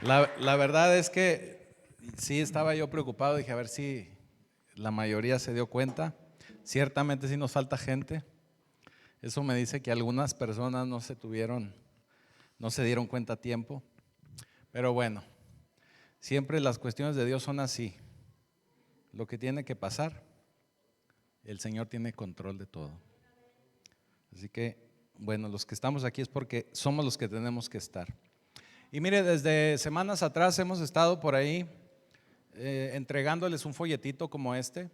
La verdad es que sí estaba yo preocupado, dije a ver si la mayoría se dio cuenta. Ciertamente sí nos falta gente. Eso me dice que algunas personas no se dieron cuenta a tiempo. Pero bueno, siempre las cuestiones de Dios son así. Lo que tiene que pasar, el Señor tiene control de todo. Así que, bueno, los que estamos aquí es porque somos los que tenemos que estar. Y mire, desde semanas atrás hemos estado por ahí entregándoles un folletito como este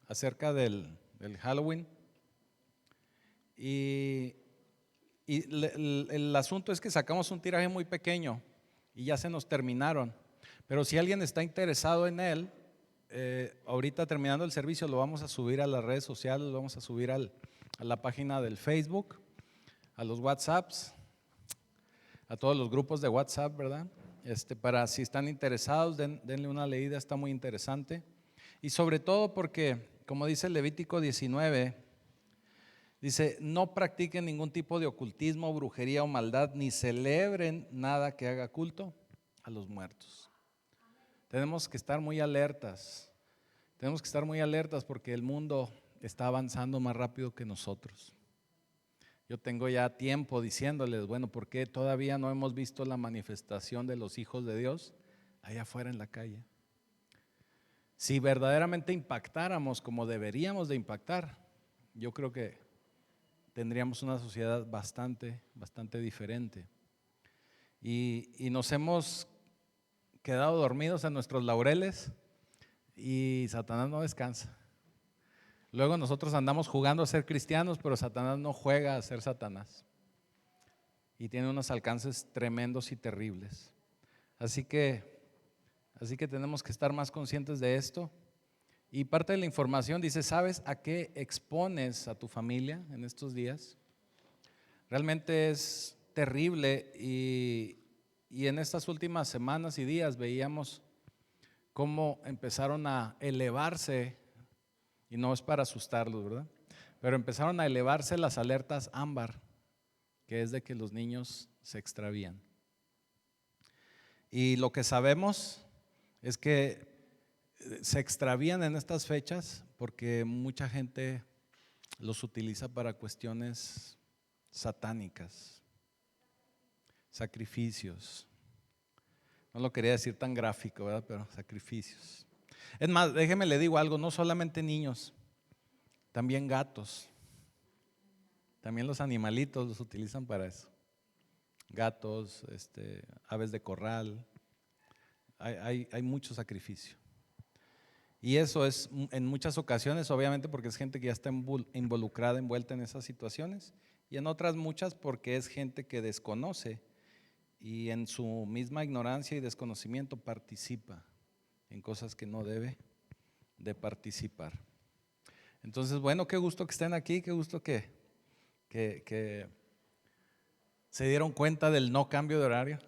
acerca del Halloween. Y el asunto es que sacamos un tiraje muy pequeño y ya se nos terminaron. Pero si alguien está interesado en él, ahorita terminando el servicio lo vamos a subir a las redes sociales, lo vamos a subir a la página del Facebook, a los WhatsApps, a todos los grupos de WhatsApp, ¿verdad? Para si están interesados, denle una leída, está muy interesante. Y sobre todo porque, como dice Levítico 19, dice, no practiquen ningún tipo de ocultismo, brujería o maldad, ni celebren nada que haga culto a los muertos. Tenemos que estar muy alertas, porque el mundo está avanzando más rápido que nosotros. Yo tengo ya tiempo diciéndoles, bueno, ¿por qué todavía no hemos visto la manifestación de los hijos de Dios allá afuera en la calle? Si verdaderamente impactáramos como deberíamos de impactar, yo creo que tendríamos una sociedad bastante diferente. Y nos hemos quedado dormidos en nuestros laureles y Satanás no descansa. Luego nosotros andamos jugando a ser cristianos, pero Satanás no juega a ser Satanás. Y tiene unos alcances tremendos y terribles. Así que tenemos que estar más conscientes de esto. Y parte de la información dice, ¿sabes a qué expones a tu familia en estos días? Realmente es terrible y en estas últimas semanas y días veíamos cómo empezaron a elevarse, y no es para asustarlos, ¿verdad? Pero empezaron a elevarse las alertas ámbar, que es de que los niños se extravían. Y lo que sabemos es que se extravían en estas fechas porque mucha gente los utiliza para cuestiones satánicas, sacrificios. No lo quería decir tan gráfico, ¿verdad? Pero sacrificios. Es más, déjeme le digo algo, no solamente niños, también gatos. También los animalitos los utilizan para eso. Gatos, aves de corral. Hay mucho sacrificio. Y eso es en muchas ocasiones, obviamente, porque es gente que ya está involucrada, envuelta en esas situaciones, y en otras muchas porque es gente que desconoce y en su misma ignorancia y desconocimiento participa en cosas que no debe de participar. Entonces, bueno, qué gusto que estén aquí, qué gusto que se dieron cuenta del no cambio de horario,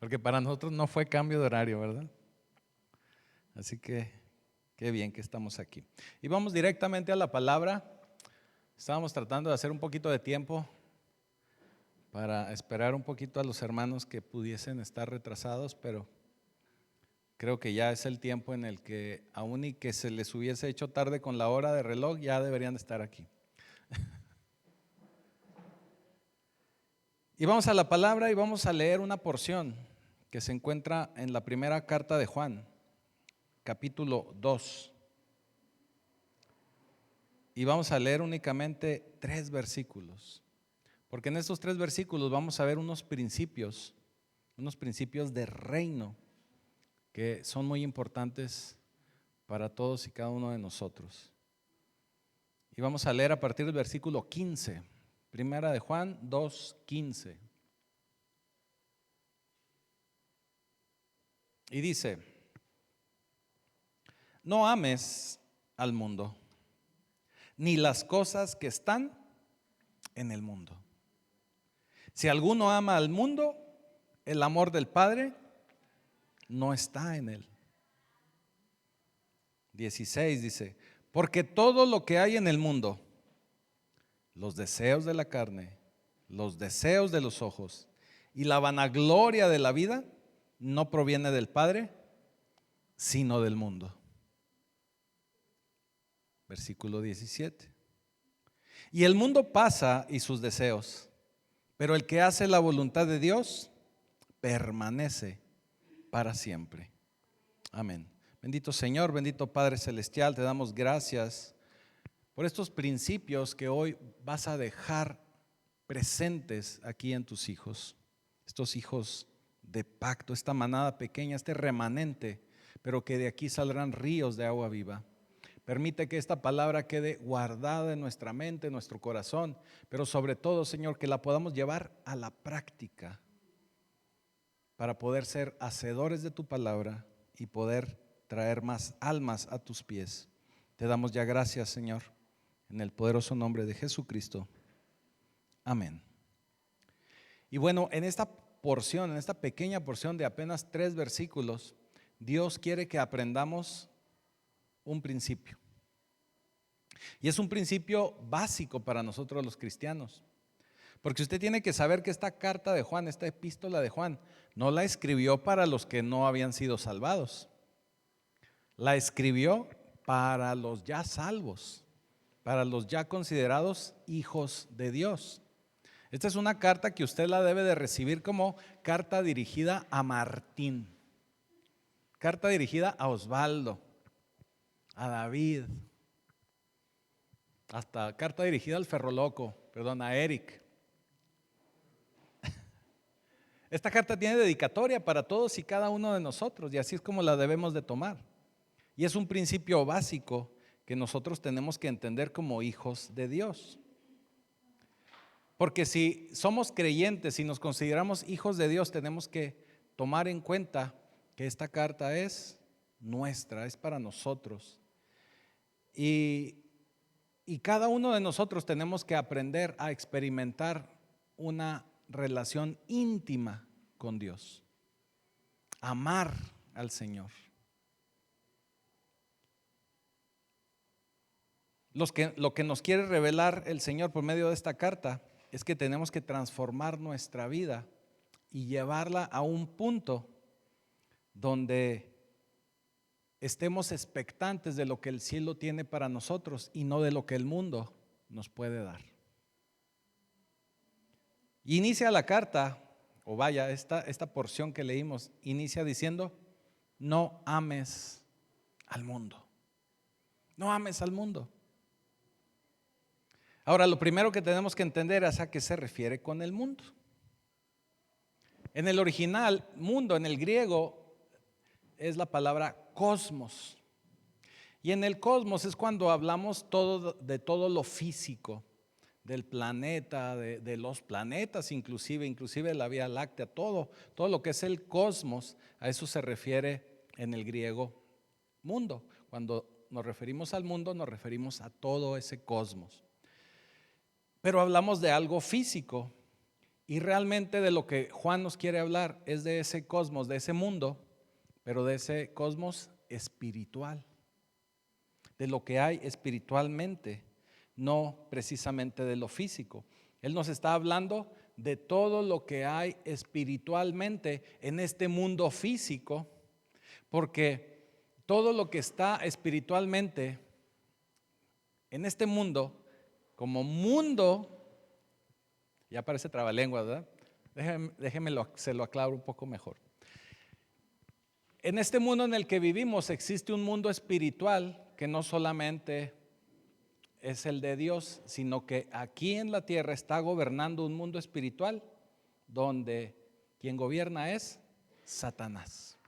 porque para nosotros no fue cambio de horario, ¿verdad? Así que qué bien que estamos aquí. Y vamos directamente a la palabra. Estábamos tratando de hacer un poquito de tiempo para esperar un poquito a los hermanos que pudiesen estar retrasados, pero creo que ya es el tiempo en el que, aun y que se les hubiese hecho tarde con la hora de reloj, ya deberían estar aquí. Y vamos a la palabra y vamos a leer una porción que se encuentra en la primera carta de Juan, capítulo 2. Y vamos a leer únicamente 3 versículos, porque en estos 3 versículos vamos a ver unos principios de reino que son muy importantes para todos y cada uno de nosotros. Y vamos a leer a partir del versículo 15, primera de Juan 2:15. Y dice, no ames al mundo, ni las cosas que están en el mundo. Si alguno ama al mundo, el amor del Padre no está en él. 16 dice, porque todo lo que hay en el mundo, los deseos de la carne, los deseos de los ojos y la vanagloria de la vida no proviene del Padre, sino del mundo. Versículo 17. Y el mundo pasa y sus deseos, pero el que hace la voluntad de Dios permanece para siempre. Amén. Bendito Señor, bendito Padre Celestial, te damos gracias por estos principios que hoy vas a dejar presentes aquí en tus hijos, estos hijos de pacto, esta manada pequeña, este remanente, pero que de aquí saldrán ríos de agua viva. Permite que esta palabra quede guardada en nuestra mente, en nuestro corazón, pero sobre todo, Señor, que la podamos llevar a la práctica para poder ser hacedores de tu palabra y poder traer más almas a tus pies. Te damos ya gracias, Señor, en el poderoso nombre de Jesucristo. Amén. Y bueno, en esta porción, en esta pequeña porción de apenas 3 versículos, Dios quiere que aprendamos un principio. Y es un principio básico para nosotros los cristianos. Porque usted tiene que saber que esta carta de Juan, esta epístola de Juan, no la escribió para los que no habían sido salvados. La escribió para los ya salvos, para los ya considerados hijos de Dios. Esta es una carta que usted la debe de recibir como carta dirigida a Martín, carta dirigida a Osvaldo, a David, hasta carta dirigida al Ferroloco, a Eric. Esta carta tiene dedicatoria para todos y cada uno de nosotros y así es como la debemos de tomar. Y es un principio básico que nosotros tenemos que entender como hijos de Dios. Porque si somos creyentes, si nos consideramos hijos de Dios, tenemos que tomar en cuenta que esta carta es nuestra, es para nosotros. Y cada uno de nosotros tenemos que aprender a experimentar una relación íntima con Dios, amar al Señor. Lo que nos quiere revelar el Señor por medio de esta carta es que tenemos que transformar nuestra vida y llevarla a un punto donde estemos expectantes de lo que el cielo tiene para nosotros y no de lo que el mundo nos puede dar. Y inicia la carta, o vaya, esta porción que leímos, inicia diciendo: no ames al mundo. No ames al mundo. Ahora, lo primero que tenemos que entender es a qué se refiere con el mundo. En el original, mundo, en el griego, es la palabra cosmos. Y en el cosmos es cuando hablamos de todo lo físico, del planeta, de los planetas, inclusive la Vía Láctea, todo lo que es el cosmos, a eso se refiere en el griego mundo. Cuando nos referimos al mundo, nos referimos a todo ese cosmos. Pero hablamos de algo físico y realmente de lo que Juan nos quiere hablar es de ese cosmos, de ese mundo, pero de ese cosmos espiritual, de lo que hay espiritualmente, no precisamente de lo físico. Él nos está hablando de todo lo que hay espiritualmente en este mundo físico, porque todo lo que está espiritualmente en este mundo, como mundo, ya parece trabalenguas, ¿verdad? Se lo aclaro un poco mejor. En este mundo en el que vivimos existe un mundo espiritual que no solamente es el de Dios, sino que aquí en la tierra está gobernando un mundo espiritual donde quien gobierna es Satanás.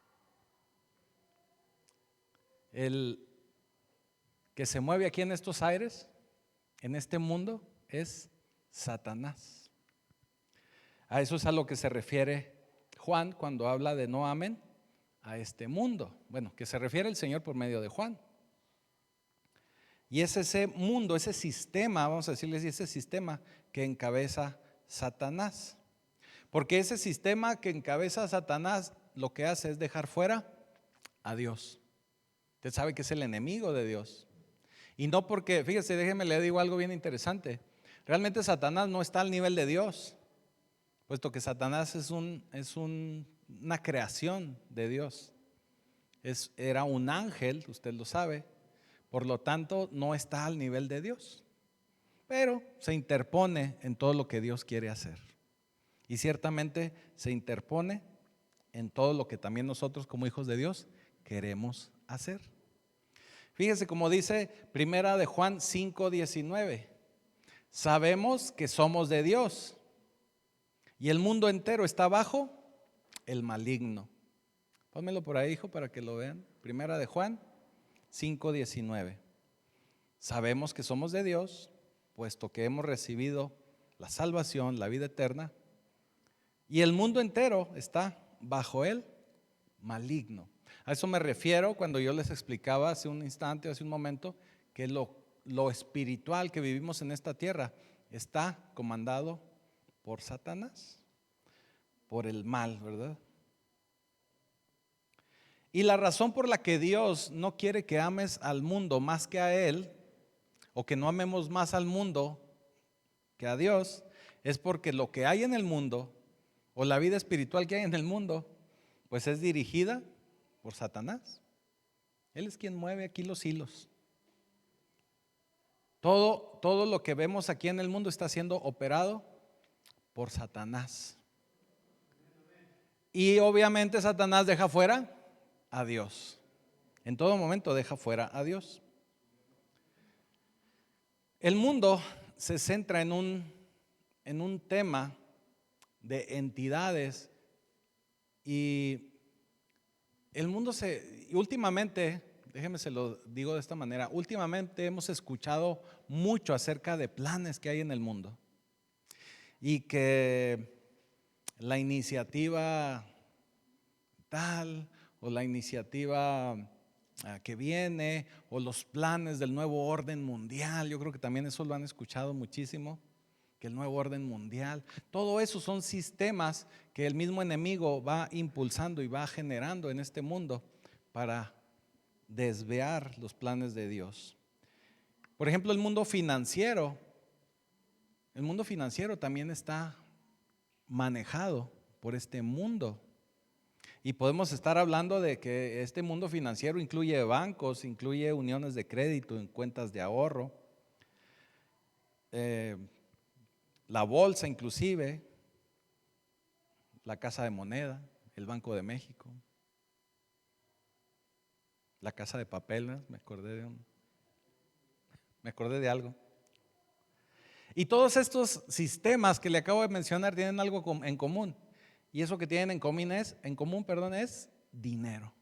El que se mueve aquí en estos aires, en este mundo, es Satanás. A eso es a lo que se refiere Juan cuando habla de no amen a este mundo. Bueno, que se refiere el Señor por medio de Juan. Y es ese mundo, ese sistema, vamos a decirles, ese sistema que encabeza Satanás. Porque ese sistema que encabeza Satanás lo que hace es dejar fuera a Dios. Usted sabe que es el enemigo de Dios. Y no porque, fíjese, déjeme le digo algo bien interesante. Realmente Satanás no está al nivel de Dios, puesto que Satanás es una creación de Dios. Era un ángel, usted lo sabe, por lo tanto no está al nivel de Dios, pero se interpone en todo lo que Dios quiere hacer. Y ciertamente se interpone en todo lo que también nosotros como hijos de Dios queremos hacer. Fíjese como dice Primera de Juan 5:19. Sabemos que somos de Dios y el mundo entero está bajo el maligno. Pónmelo por ahí, hijo, para que lo vean. Primera de Juan 5:19. Sabemos que somos de Dios, puesto que hemos recibido la salvación, la vida eterna, y el mundo entero está bajo el maligno. A eso me refiero cuando yo les explicaba hace un instante, hace un momento, que lo espiritual que vivimos en esta tierra está comandado por Satanás, por el mal, ¿verdad? Y la razón por la que Dios no quiere que ames al mundo más que a Él, o que no amemos más al mundo que a Dios, es porque lo que hay en el mundo, o la vida espiritual que hay en el mundo, pues es dirigida por Satanás. Él es quien mueve aquí los hilos. Todo lo que vemos aquí en el mundo está siendo operado por Satanás. Y obviamente Satanás deja fuera a Dios. En todo momento deja fuera a Dios. El mundo se centra en un tema de entidades y el mundo últimamente, déjeme se lo digo de esta manera, últimamente hemos escuchado mucho acerca de planes que hay en el mundo y que la iniciativa tal o la iniciativa que viene o los planes del nuevo orden mundial, yo creo que también eso lo han escuchado muchísimo, que el nuevo orden mundial, todo eso son sistemas que el mismo enemigo va impulsando y va generando en este mundo para desviar los planes de Dios. Por ejemplo, el mundo financiero también está manejado por este mundo. Y podemos estar hablando de que este mundo financiero incluye bancos, incluye uniones de crédito, cuentas de ahorro, la bolsa inclusive, la Casa de Moneda, el Banco de México, la Casa de Papel, ¿no? Me acordé de algo. Y todos estos sistemas que le acabo de mencionar tienen algo en común. Y eso que tienen en común es dinero.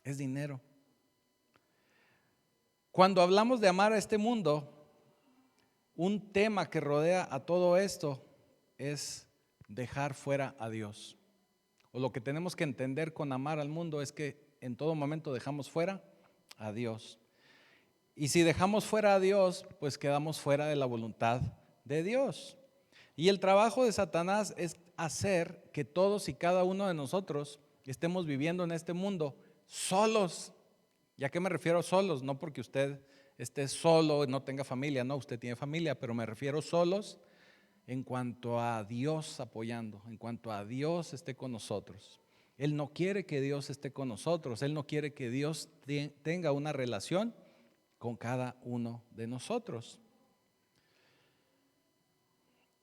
Es dinero. Cuando hablamos de amar a este mundo, un tema que rodea a todo esto es dejar fuera a Dios. O lo que tenemos que entender con amar al mundo es que en todo momento dejamos fuera a Dios. Y si dejamos fuera a Dios, pues quedamos fuera de la voluntad de Dios. Y el trabajo de Satanás es hacer que todos y cada uno de nosotros estemos viviendo en este mundo solos. ¿Y a qué me refiero solos? No porque usted esté solo y no tenga familia, no, usted tiene familia, pero me refiero solos en cuanto a Dios apoyando, en cuanto a Dios esté con nosotros. Él no quiere que Dios esté con nosotros, Él no quiere que Dios tenga una relación con cada uno de nosotros.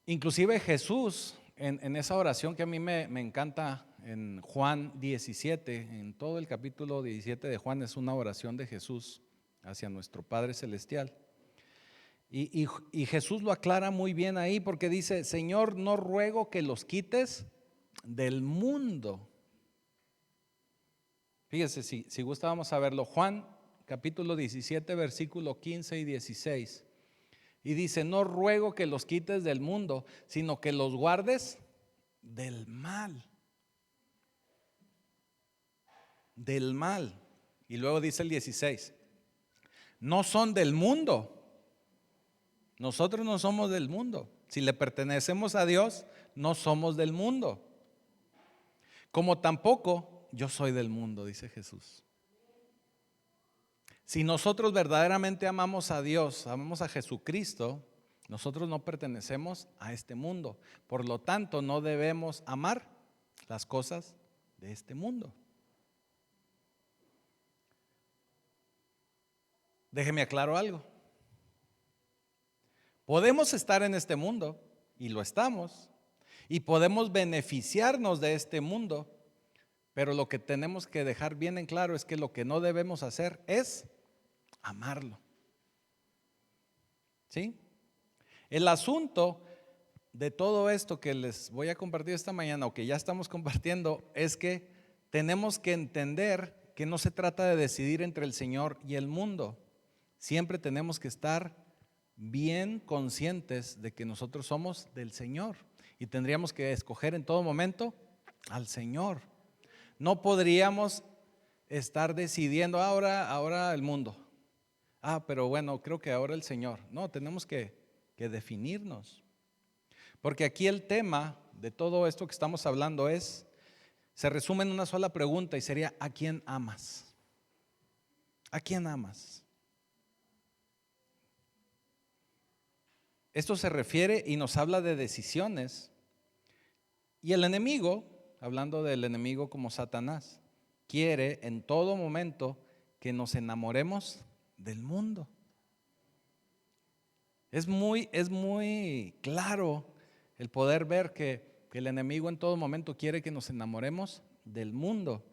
Inclusive Jesús, en esa oración que a mí me encanta, en Juan 17, en todo el capítulo 17 de Juan, es una oración de Jesús hacia nuestro Padre Celestial. Y Jesús lo aclara muy bien ahí porque dice: Señor, no ruego que los quites del mundo. Fíjese, si gusta vamos a verlo. Juan capítulo 17, versículo 15 y 16. Y dice: no ruego que los quites del mundo, sino que los guardes del mal. Del mal. Y luego dice el 16: no son del mundo. Nosotros no somos del mundo. Si le pertenecemos a Dios, no somos del mundo. Como tampoco yo soy del mundo, dice Jesús. Si nosotros verdaderamente amamos a Dios, amamos a Jesucristo, Nosotros no pertenecemos a este mundo. Por lo tanto, no debemos amar las cosas de este mundo. Déjeme aclaro algo. Podemos estar en este mundo, y lo estamos, y podemos beneficiarnos de este mundo, pero lo que tenemos que dejar bien en claro es que lo que no debemos hacer es amarlo. ¿Sí? El asunto de todo esto que les voy a compartir esta mañana, o que ya estamos compartiendo, es que tenemos que entender que no se trata de decidir entre el Señor y el mundo. Siempre tenemos que estar bien conscientes de que nosotros somos del Señor y tendríamos que escoger en todo momento al Señor. No podríamos estar decidiendo ahora el mundo. Pero bueno, creo que ahora el Señor. No, tenemos que definirnos. Porque aquí el tema de todo esto que estamos hablando se resume en una sola pregunta y sería: ¿a quién amas? ¿A quién amas? Esto se refiere y nos habla de decisiones. Y el enemigo, hablando del enemigo como Satanás, quiere en todo momento que nos enamoremos del mundo. Es muy claro el poder ver que el enemigo en todo momento quiere que nos enamoremos del mundo.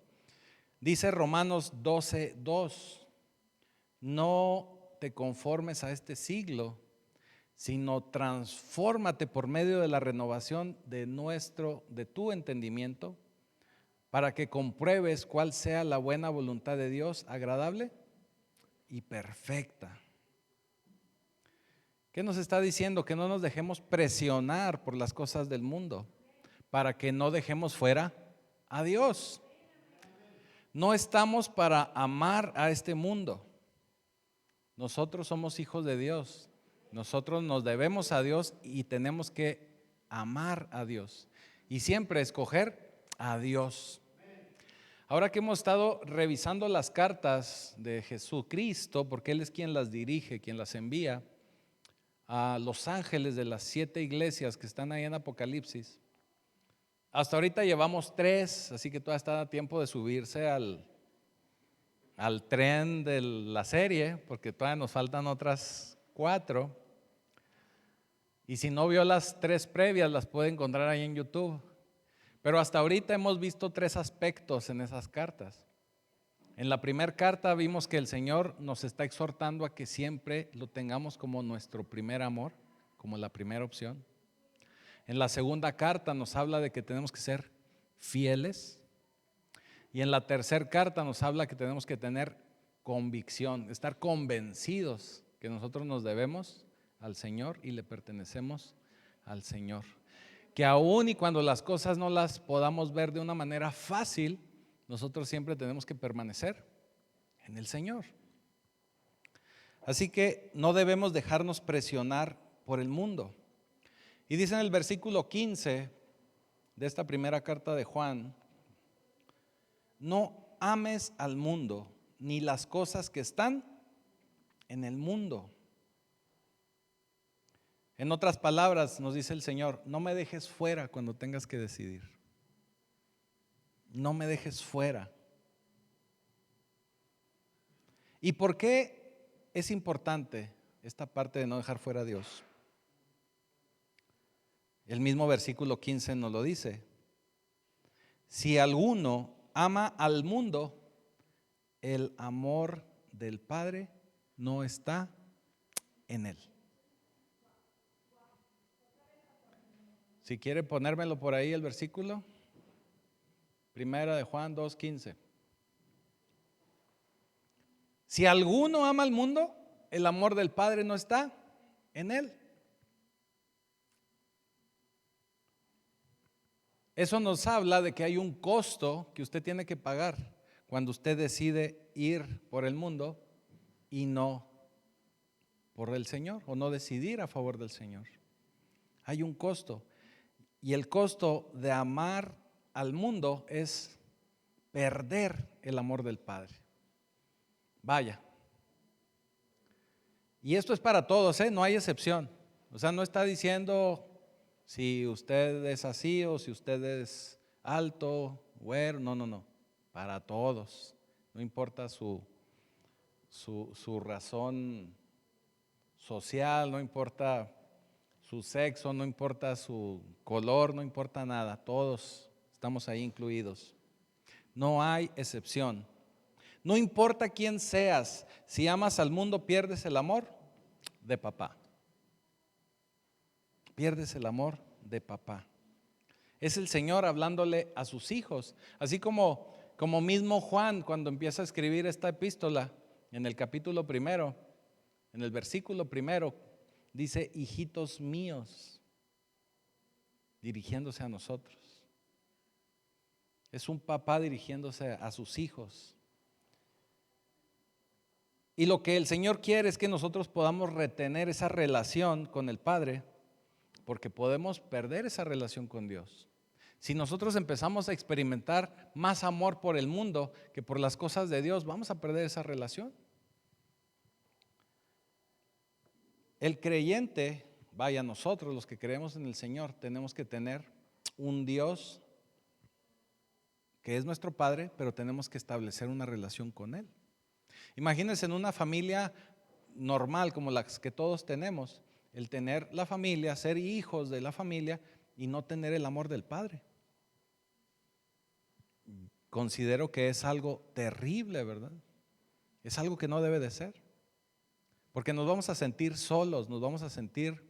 Dice Romanos 12:2: no te conformes a este siglo, sino transfórmate por medio de la renovación de tu entendimiento, para que compruebes cuál sea la buena voluntad de Dios, agradable y perfecta. ¿Qué nos está diciendo? Que no nos dejemos presionar por las cosas del mundo, para que no dejemos fuera a Dios. No estamos para amar a este mundo. Nosotros somos hijos de Dios. Nosotros nos debemos a Dios y tenemos que amar a Dios y siempre escoger a Dios. Ahora que hemos estado revisando las cartas de Jesucristo, porque Él es quien las dirige, quien las envía a los ángeles de las 7 iglesias que están ahí en Apocalipsis. Hasta ahorita llevamos 3, así que todavía está a tiempo de subirse al tren de la serie, porque todavía nos faltan otras 4. Y si no vio las 3 previas, las puede encontrar ahí en YouTube. Pero hasta ahorita hemos visto 3 aspectos en esas cartas. En la primera carta vimos que el Señor nos está exhortando a que siempre lo tengamos como nuestro primer amor, como la primera opción. En la segunda carta nos habla de que tenemos que ser fieles. Y en la tercera carta nos habla que tenemos que tener convicción, estar convencidos que nosotros nos debemos al Señor y le pertenecemos al Señor. Que aún y cuando las cosas no las podamos ver de una manera fácil, nosotros siempre tenemos que permanecer en el Señor. Así que no debemos dejarnos presionar por el mundo. Y dice en el versículo 15 de esta primera carta de Juan: no ames al mundo ni las cosas que están en el mundo. En otras palabras, nos dice el Señor: no me dejes fuera cuando tengas que decidir. No me dejes fuera. ¿Y por qué es importante esta parte de no dejar fuera a Dios? El mismo versículo 15 nos lo dice: si alguno ama al mundo, el amor del Padre no está en él. Si quiere ponérmelo por ahí el versículo, primera de Juan 2:15. Si alguno ama al mundo, el amor del Padre no está en él. Eso nos habla de que hay un costo que usted tiene que pagar cuando usted decide ir por el mundo y no por el Señor, o no decidir a favor del Señor. Hay un costo. Y el costo de amar al mundo es perder el amor del Padre. Vaya. Y esto es para todos, no hay excepción. O sea, no está diciendo si usted es así o si usted es alto, güero, no. Para todos. No importa su razón social, no importa su sexo, no importa su color, no importa nada. Todos estamos ahí incluidos. No hay excepción. No importa quién seas, si amas al mundo, pierdes el amor de papá. Pierdes el amor de papá. Es el Señor hablándole a sus hijos, así como mismo Juan cuando empieza a escribir esta epístola en el capítulo primero, en el versículo primero, dice: hijitos míos, dirigiéndose a nosotros. Es un papá dirigiéndose a sus hijos. Y lo que el Señor quiere es que nosotros podamos retener esa relación con el Padre, porque podemos perder esa relación con Dios. Si nosotros empezamos a experimentar más amor por el mundo que por las cosas de Dios, vamos a perder esa relación. El creyente, vaya, nosotros los que creemos en el Señor, tenemos que tener un Dios que es nuestro Padre, pero tenemos que establecer una relación con Él. Imagínense en una familia normal como las que todos tenemos, el tener la familia, ser hijos de la familia y no tener el amor del Padre. Considero que es algo terrible, ¿verdad? Es algo que no debe de ser. Porque nos vamos a sentir solos, nos vamos a sentir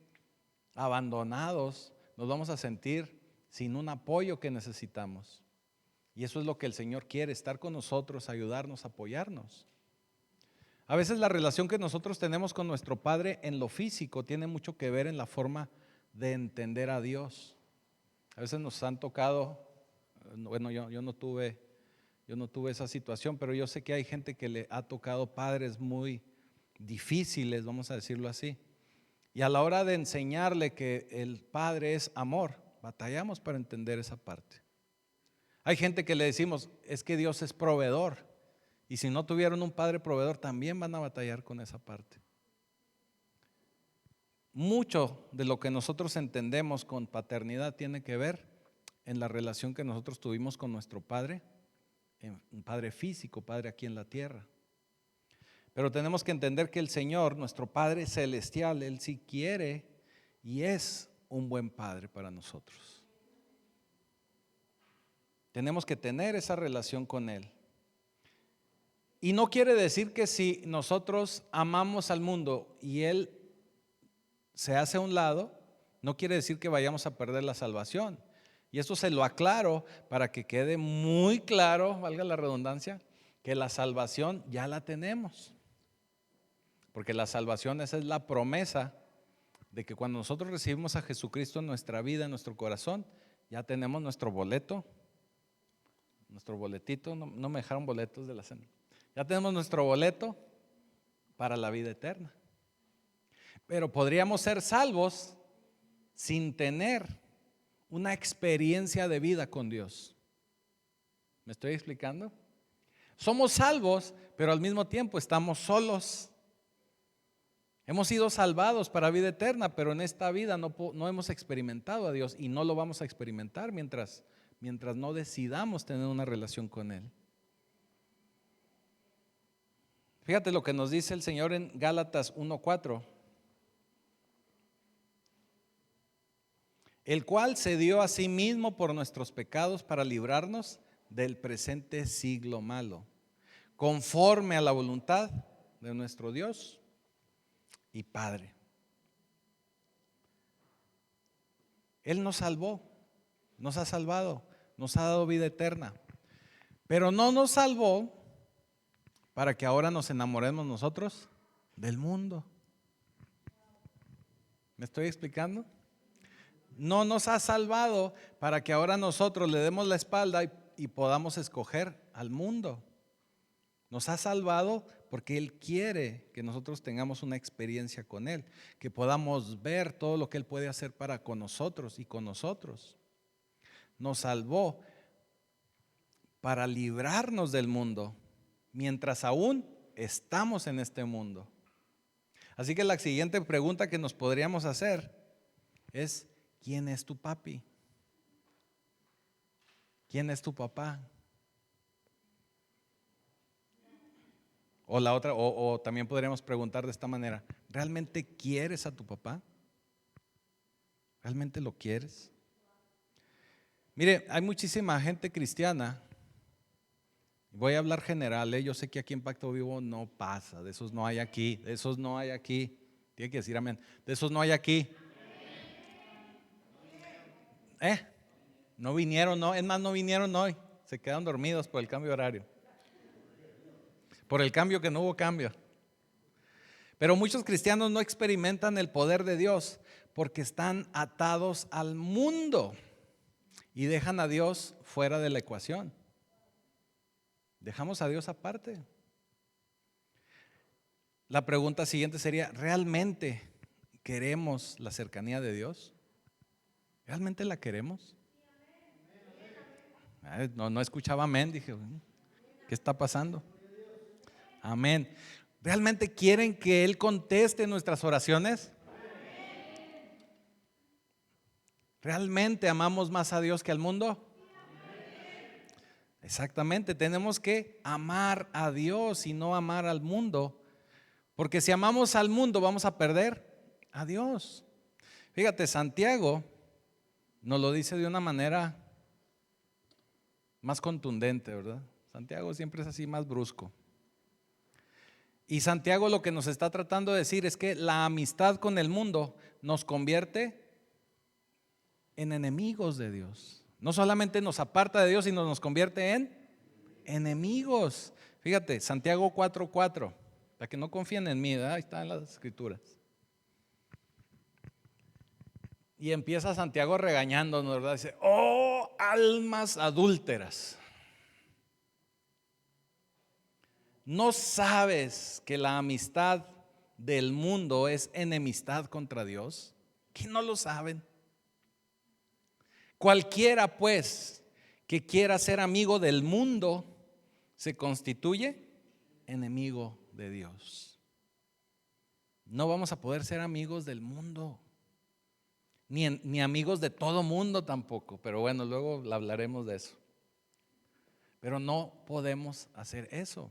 abandonados, nos vamos a sentir sin un apoyo que necesitamos. Y eso es lo que el Señor quiere, estar con nosotros, ayudarnos, apoyarnos. A veces la relación que nosotros tenemos con nuestro Padre en lo físico tiene mucho que ver en la forma de entender a Dios. A veces nos han tocado, bueno, yo no tuve esa situación, pero yo sé que hay gente que le ha tocado padres muy difíciles, vamos a decirlo así. Y a la hora de enseñarle que el Padre es amor, batallamos para entender esa parte. Hay gente que le decimos, es que Dios es proveedor. Y si no tuvieron un padre proveedor, también van a batallar con esa parte. Mucho de lo que nosotros entendemos con paternidad tiene que ver en la relación que nosotros tuvimos con nuestro Padre, un Padre físico, Padre aquí en la tierra. Pero tenemos que entender que el Señor, nuestro Padre celestial, Él sí quiere y es un buen Padre para nosotros. Tenemos que tener esa relación con Él. Y no quiere decir que si nosotros amamos al mundo y Él se hace a un lado, no quiere decir que vayamos a perder la salvación. Y esto se lo aclaro para que quede muy claro, valga la redundancia, que la salvación ya la tenemos. Porque la salvación, esa es la promesa de que cuando nosotros recibimos a Jesucristo en nuestra vida, en nuestro corazón, ya tenemos nuestro boleto, nuestro boletito, no me dejaron boletos de la cena. Ya tenemos nuestro boleto para la vida eterna. Pero podríamos ser salvos sin tener una experiencia de vida con Dios. ¿Me estoy explicando? Somos salvos, pero al mismo tiempo estamos solos. Hemos sido salvados para vida eterna, pero en esta vida no hemos experimentado a Dios y no lo vamos a experimentar mientras no decidamos tener una relación con Él. Fíjate lo que nos dice el Señor en Gálatas 1:4. El cual se dio a sí mismo por nuestros pecados para librarnos del presente siglo malo, conforme a la voluntad de nuestro Dios y Padre. Él nos salvó, nos ha salvado, nos ha dado vida eterna, pero no nos salvó para que ahora nos enamoremos nosotros del mundo. ¿Me estoy explicando? No nos ha salvado para que ahora nosotros le demos la espalda y podamos escoger al mundo. Nos ha salvado porque Él quiere que nosotros tengamos una experiencia con Él, que podamos ver todo lo que Él puede hacer para con nosotros y con nosotros. Nos salvó para librarnos del mundo mientras aún estamos en este mundo. Así que la siguiente pregunta que nos podríamos hacer es: ¿quién es tu papi? ¿Quién es tu papá? O la otra, o también podríamos preguntar de esta manera: ¿realmente quieres a tu papá? ¿Realmente lo quieres? Mire, hay muchísima gente cristiana. Voy a hablar general, yo sé que aquí en Pacto Vivo no pasa, de esos no hay aquí, de esos no hay aquí. Tiene que decir amén. De esos no hay aquí. No vinieron, no, es más, no vinieron hoy. Se quedaron dormidos por el cambio de horario. Por el cambio que no hubo cambio. Pero muchos cristianos no experimentan el poder de Dios porque están atados al mundo y dejan a Dios fuera de la ecuación. Dejamos a Dios aparte. La pregunta siguiente sería: ¿realmente queremos la cercanía de Dios? ¿Realmente la queremos? No escuchaba amén, dije, ¿qué está pasando? Amén. ¿Realmente quieren que Él conteste nuestras oraciones? ¿Realmente amamos más a Dios que al mundo? Exactamente, tenemos que amar a Dios y no amar al mundo, porque si amamos al mundo vamos a perder a Dios. Fíjate, Santiago nos lo dice de una manera más contundente, ¿verdad? Santiago siempre es así, más brusco. Y Santiago lo que nos está tratando de decir es que la amistad con el mundo nos convierte en enemigos de Dios. No solamente nos aparta de Dios, sino nos convierte en enemigos. Fíjate, Santiago 4:4, para que no confíen en mí, ¿verdad? Ahí está en las escrituras. Y empieza Santiago regañándonos, ¿verdad? Dice: oh, almas adúlteras, ¿no sabes que la amistad del mundo es enemistad contra Dios? ¿Que no lo saben? Cualquiera pues que quiera ser amigo del mundo se constituye enemigo de Dios. No vamos a poder ser amigos del mundo, ni amigos de todo mundo tampoco, pero bueno, luego hablaremos de eso. Pero no podemos hacer eso.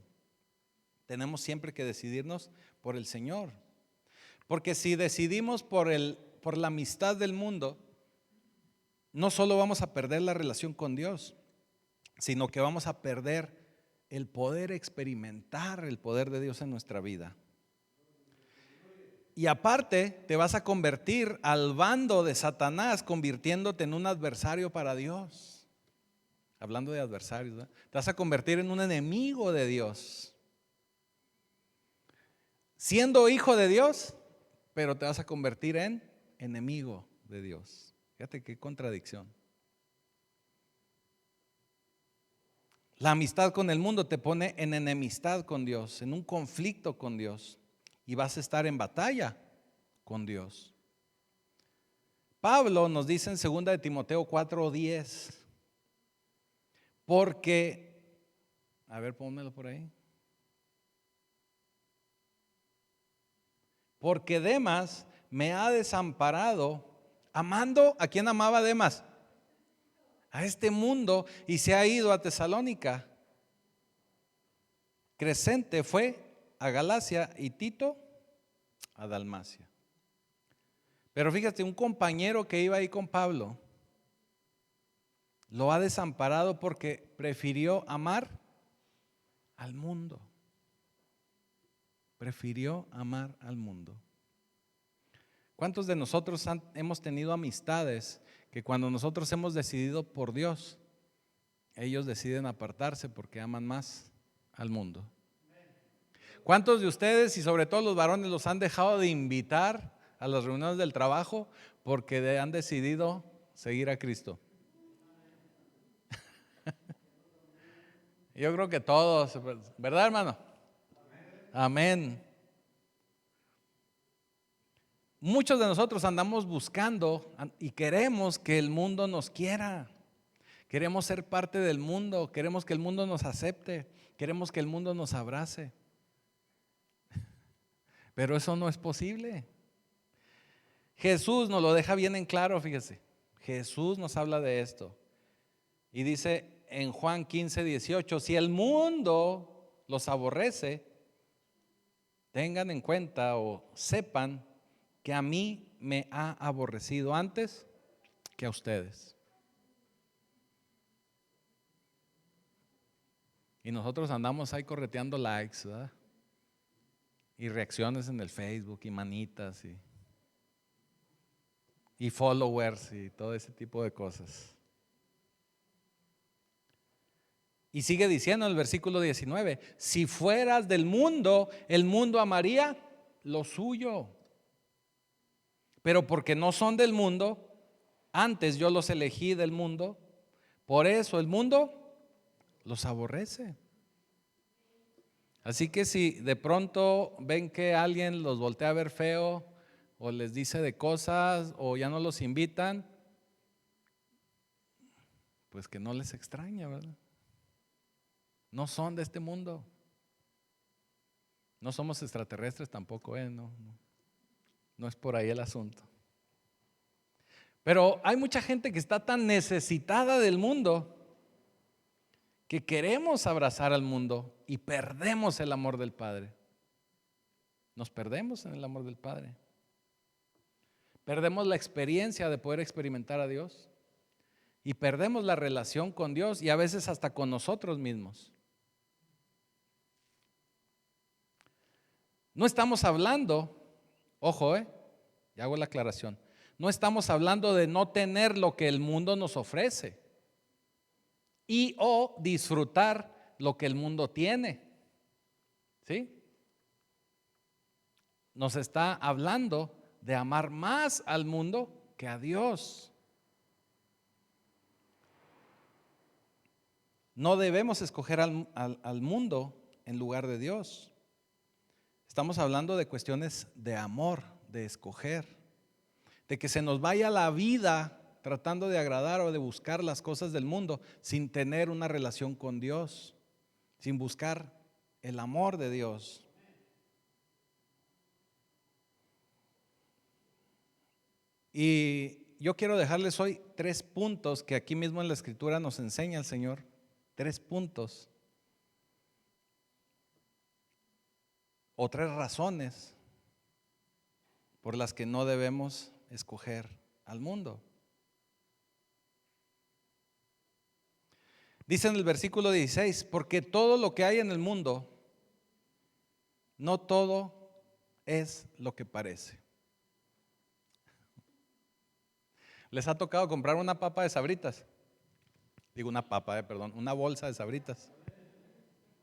Tenemos siempre que decidirnos por el Señor, porque si decidimos por la amistad del mundo, no solo vamos a perder la relación con Dios, sino que vamos a perder el poder experimentar el poder de Dios en nuestra vida. Y aparte te vas a convertir al bando de Satanás, convirtiéndote en un adversario para Dios. Hablando de adversarios, ¿verdad? Te vas a convertir en un enemigo de Dios. Siendo hijo de Dios, pero te vas a convertir en enemigo de Dios. Fíjate qué contradicción. La amistad con el mundo te pone en enemistad con Dios, en un conflicto con Dios, y vas a estar en batalla con Dios. Pablo nos dice en 2 de Timoteo 4:10, porque, a ver, pónmelo por ahí. Porque Demas me ha desamparado, amando, ¿a quién amaba Demas? A este mundo, y se ha ido a Tesalónica. Crescente fue a Galacia y Tito a Dalmacia. Pero fíjate, un compañero que iba ahí con Pablo lo ha desamparado porque prefirió amar al mundo. Prefirió amar al mundo. ¿Cuántos de nosotros hemos tenido amistades que cuando nosotros hemos decidido por Dios, ellos deciden apartarse porque aman más al mundo? ¿Cuántos de ustedes, y sobre todo los varones, los han dejado de invitar a las reuniones del trabajo porque han decidido seguir a Cristo? Yo creo que todos, ¿verdad, hermano? Amén. Muchos de nosotros andamos buscando y queremos que el mundo nos quiera. Queremos ser parte del mundo, queremos que el mundo nos acepte, queremos que el mundo nos abrace. Pero eso no es posible. Jesús nos lo deja bien en claro, fíjese. Jesús nos habla de esto. Y dice en Juan 15:18, si el mundo los aborrece, tengan en cuenta o sepan que a mí me ha aborrecido antes que a ustedes. Y nosotros andamos ahí correteando likes, ¿verdad? Y reacciones en el Facebook y manitas y followers y todo ese tipo de cosas. Y sigue diciendo en el versículo 19, si fueras del mundo, el mundo amaría lo suyo. Pero porque no son del mundo, antes yo los elegí del mundo, por eso el mundo los aborrece. Así que si de pronto ven que alguien los voltea a ver feo o les dice de cosas o ya no los invitan, pues que no les extraña, ¿verdad? No son de este mundo. No somos extraterrestres tampoco, no es por ahí el asunto. Pero hay mucha gente que está tan necesitada del mundo que queremos abrazar al mundo y perdemos el amor del Padre. Nos perdemos en el amor del Padre. Perdemos la experiencia de poder experimentar a Dios y perdemos la relación con Dios y a veces hasta con nosotros mismos. No estamos hablando, ojo, ya hago la aclaración, no estamos hablando de no tener lo que el mundo nos ofrece y o disfrutar lo que el mundo tiene, ¿sí? Nos está hablando de amar más al mundo que a Dios. No debemos escoger al mundo en lugar de Dios. Estamos hablando de cuestiones de amor, de escoger, de que se nos vaya la vida tratando de agradar o de buscar las cosas del mundo sin tener una relación con Dios, sin buscar el amor de Dios. Y yo quiero dejarles hoy 3 puntos que aquí mismo en la Escritura nos enseña el Señor. 3 puntos o 3 razones por las que no debemos escoger al mundo. Dice en el versículo 16, porque todo lo que hay en el mundo, no todo es lo que parece. ¿Les ha tocado comprar una papa de Sabritas? Digo una bolsa de Sabritas.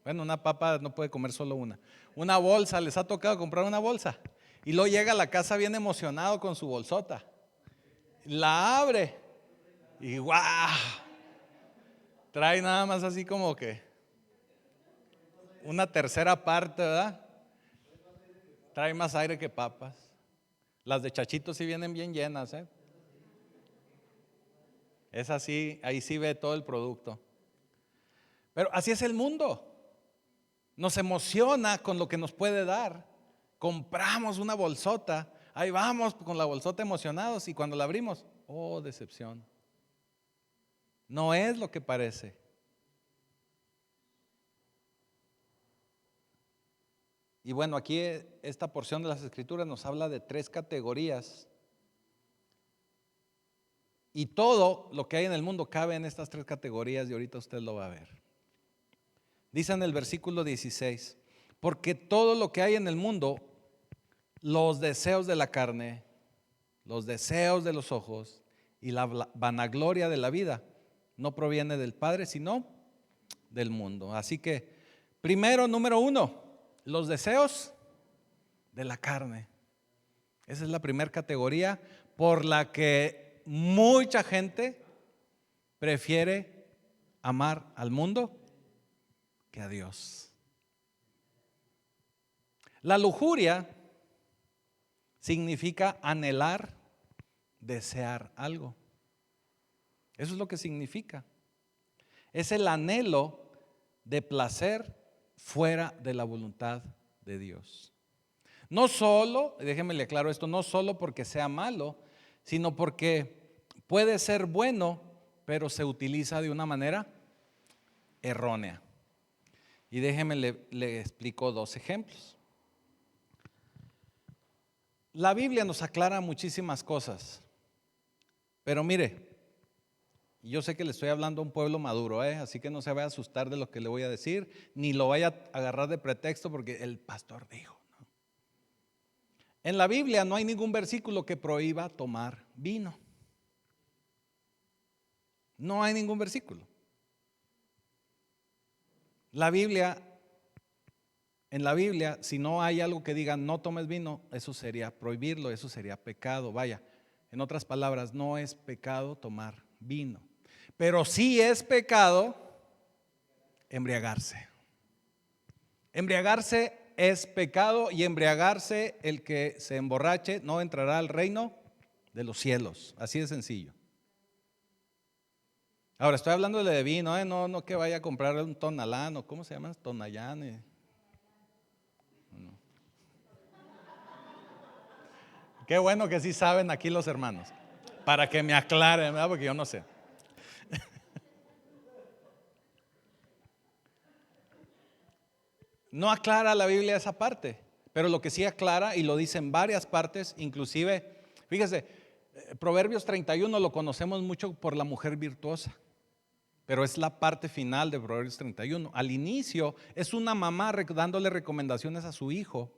Bueno, una papa no puede comer solo una. Una bolsa, ¿les ha tocado comprar una bolsa? Y luego llega a la casa bien emocionado con su bolsota. La abre y ¡guau! Trae nada más así como que una tercera parte, ¿verdad? Trae más aire que papas. Las de Chachito sí vienen bien llenas, ¿eh? Es así, ahí sí ve todo el producto. Pero así es el mundo. Nos emociona con lo que nos puede dar. Compramos una bolsota, ahí vamos con la bolsota emocionados y cuando la abrimos, oh, decepción. No es lo que parece. Y bueno, aquí esta porción de las Escrituras nos habla de 3 categorías. Y todo lo que hay en el mundo cabe en estas 3 categorías y ahorita usted lo va a ver. Dice en el versículo 16, porque todo lo que hay en el mundo, los deseos de la carne, los deseos de los ojos y la vanagloria de la vida, no proviene del Padre, sino del mundo. Así que, primero, número 1, los deseos de la carne. Esa es la primera categoría por la que mucha gente prefiere amar al mundo que a Dios. La lujuria significa anhelar, desear algo. Eso es lo que significa. Es el anhelo de placer fuera de la voluntad de Dios. No solo, déjenme le aclaro esto, no solo porque sea malo, sino porque puede ser bueno, pero se utiliza de una manera errónea. Y déjenme le explico 2 ejemplos. La Biblia nos aclara muchísimas cosas, pero mire, yo sé que le estoy hablando a un pueblo maduro, así que no se vaya a asustar de lo que le voy a decir, ni lo vaya a agarrar de pretexto porque el pastor dijo. ¿No? En la Biblia no hay ningún versículo que prohíba tomar vino. No hay ningún versículo. En la Biblia, si no hay algo que diga no tomes vino, eso sería prohibirlo, eso sería pecado. Vaya, en otras palabras, no es pecado tomar vino. Pero sí es pecado embriagarse. Embriagarse es pecado y embriagarse, el que se emborrache no entrará al reino de los cielos. Así de sencillo. Ahora estoy hablándole de vino, no que vaya a comprar un tonalán o ¿cómo se llama? Tonayán. No. Qué bueno que sí saben aquí los hermanos, para que me aclaren, ¿verdad? Porque yo no sé. No aclara la Biblia esa parte, pero lo que sí aclara, y lo dice en varias partes, inclusive, fíjese, Proverbios 31 lo conocemos mucho por la mujer virtuosa, pero es la parte final de Proverbios 31. Al inicio es una mamá dándole recomendaciones a su hijo,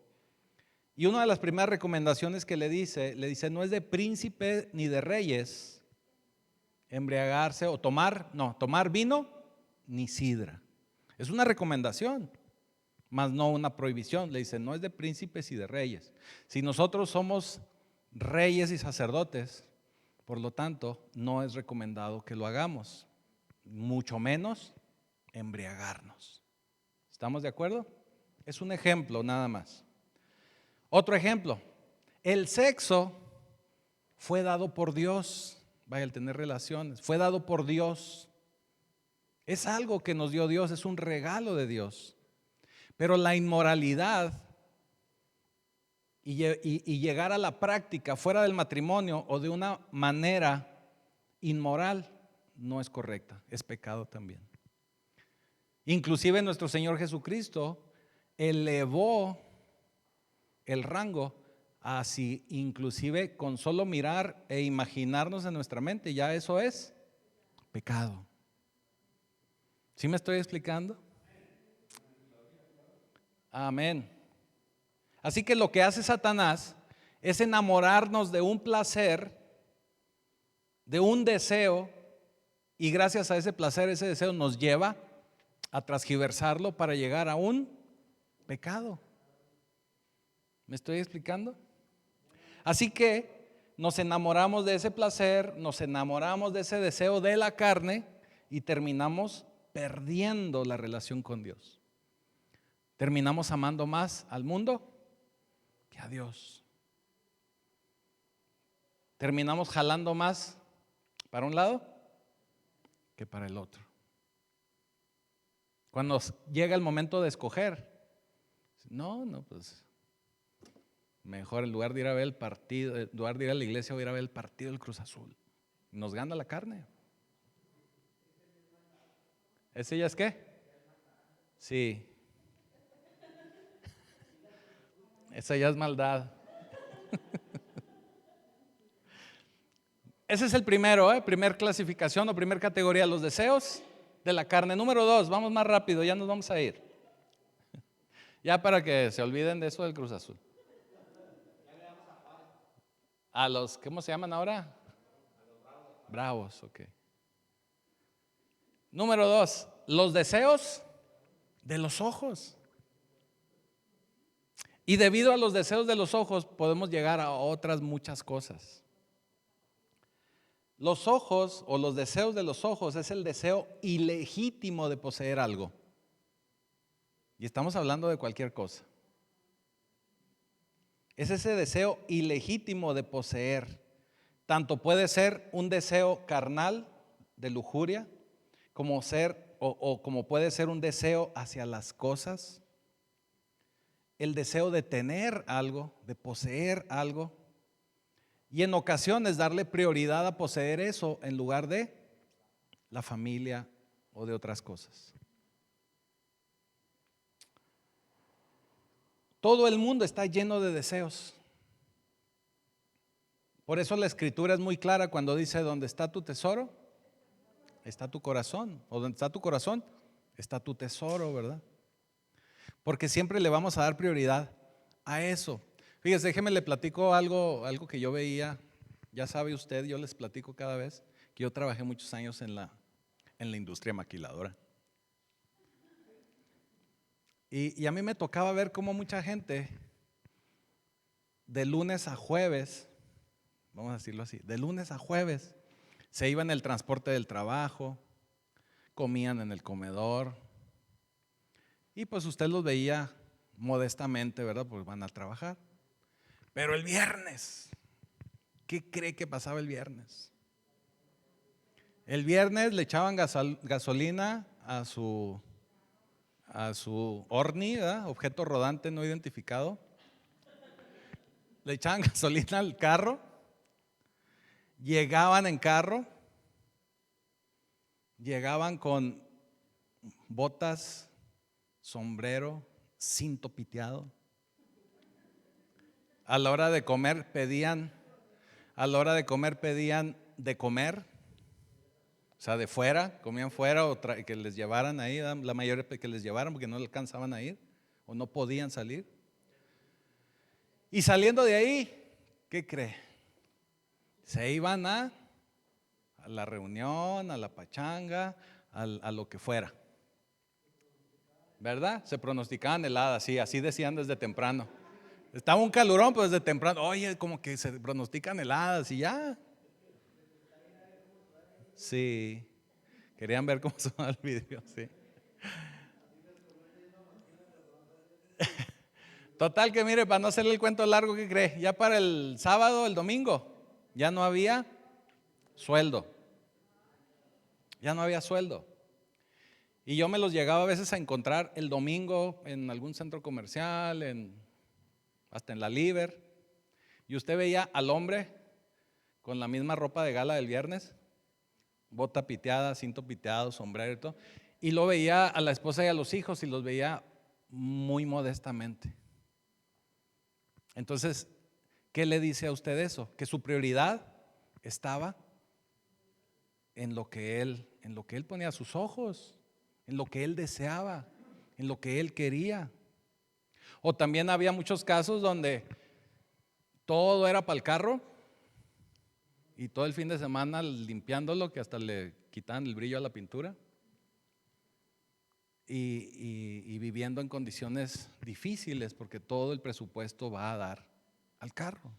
y una de las primeras recomendaciones que le dice, no es de príncipe ni de reyes embriagarse o tomar vino ni sidra. Es una recomendación, más no una prohibición. Le dice, no es de príncipes y de reyes. Si nosotros somos reyes y sacerdotes, por lo tanto, no es recomendado que lo hagamos, mucho menos embriagarnos. ¿Estamos de acuerdo? Es un ejemplo nada más. Otro ejemplo, el sexo fue dado por Dios. Vaya, el tener relaciones, fue dado por Dios. Es algo que nos dio Dios, es un regalo de Dios. Pero la inmoralidad y llegar a la práctica fuera del matrimonio o de una manera inmoral no es correcta, es pecado también. Inclusive nuestro Señor Jesucristo elevó el rango así, inclusive con solo mirar e imaginarnos en nuestra mente, ya eso es pecado. ¿Sí me estoy explicando? Amén. Así que lo que hace Satanás es enamorarnos de un placer, de un deseo, y gracias a ese placer, ese deseo nos lleva a transgiversarlo para llegar a un pecado. ¿Me estoy explicando? Así que nos enamoramos de ese placer, nos enamoramos de ese deseo de la carne y terminamos perdiendo la relación con Dios. Terminamos amando más al mundo que a Dios. Terminamos jalando más para un lado que para el otro. Cuando llega el momento de escoger, pues mejor en lugar de ir a ver el partido, en lugar de ir a la iglesia, voy a ir a ver el partido del Cruz Azul. Nos gana la carne. ¿Ese ya es qué? Sí. Esa ya es maldad. Ese es el primero, primer clasificación o primer categoría, los deseos de la carne. Número 2, vamos más rápido, ya nos vamos a ir. Ya para que se olviden de eso del Cruz Azul. A los, ¿cómo se llaman ahora? Bravos, ok. Número 2, los deseos de los ojos. Y debido a los deseos de los ojos podemos llegar a otras muchas cosas. Los ojos o los deseos de los ojos es el deseo ilegítimo de poseer algo. Y estamos hablando de cualquier cosa. Es ese deseo ilegítimo de poseer. Tanto puede ser un deseo carnal de lujuria, como puede ser un deseo hacia las cosas. el deseo de tener algo, de poseer algo, y en ocasiones darle prioridad a poseer eso en lugar de la familia o de otras cosas. Todo el mundo está lleno de deseos. Por eso la escritura es muy clara cuando dice: donde está tu tesoro, está tu corazón. O donde está tu corazón, está tu tesoro, ¿verdad? Porque siempre le vamos a dar prioridad a eso. Fíjese, déjeme le platico algo que yo veía. Ya sabe usted, yo les platico cada vez que yo trabajé muchos años en la industria maquiladora. Y a mí me tocaba ver cómo mucha gente de lunes a jueves, vamos a decirlo así, de lunes a jueves, se iba en el transporte del trabajo, comían en el comedor, y pues usted los veía modestamente, ¿verdad? Pues van a trabajar. Pero el viernes, ¿qué cree que pasaba el viernes? El viernes le echaban gasolina a su ORNI, ¿verdad? Objeto rodante no identificado. Le echaban gasolina al carro, llegaban en carro, llegaban con botas, sombrero, cinto piteado. A la hora de comer pedían de comer, o sea, de fuera, comían fuera o que les llevaran ahí, la mayoría que les llevaran porque no alcanzaban a ir o no podían salir. Y saliendo de ahí, ¿qué cree? Se iban a la reunión, a la pachanga, a lo que fuera, ¿verdad? Se pronosticaban heladas, sí, así decían desde temprano. Estaba un calorón, pues desde temprano, oye, como que se pronostican heladas y ya. Sí, querían ver cómo sonaba el video, sí. Total que mire, para no hacerle el cuento largo, ¿qué cree? Ya para el sábado, el domingo, ya no había sueldo. Ya no había sueldo. Y yo me los llegaba a veces a encontrar el domingo en algún centro comercial, hasta en la Liber. Y usted veía al hombre con la misma ropa de gala del viernes, bota piteada, cinto piteado, sombrero y todo. Y lo veía a la esposa y a los hijos y los veía muy modestamente. Entonces, ¿qué le dice a usted eso? Que su prioridad estaba en lo que él ponía sus ojos, en lo que él deseaba, en lo que él quería. O también había muchos casos donde todo era para el carro y todo el fin de semana limpiándolo, que hasta le quitaban el brillo a la pintura, y viviendo en condiciones difíciles porque todo el presupuesto va a dar al carro.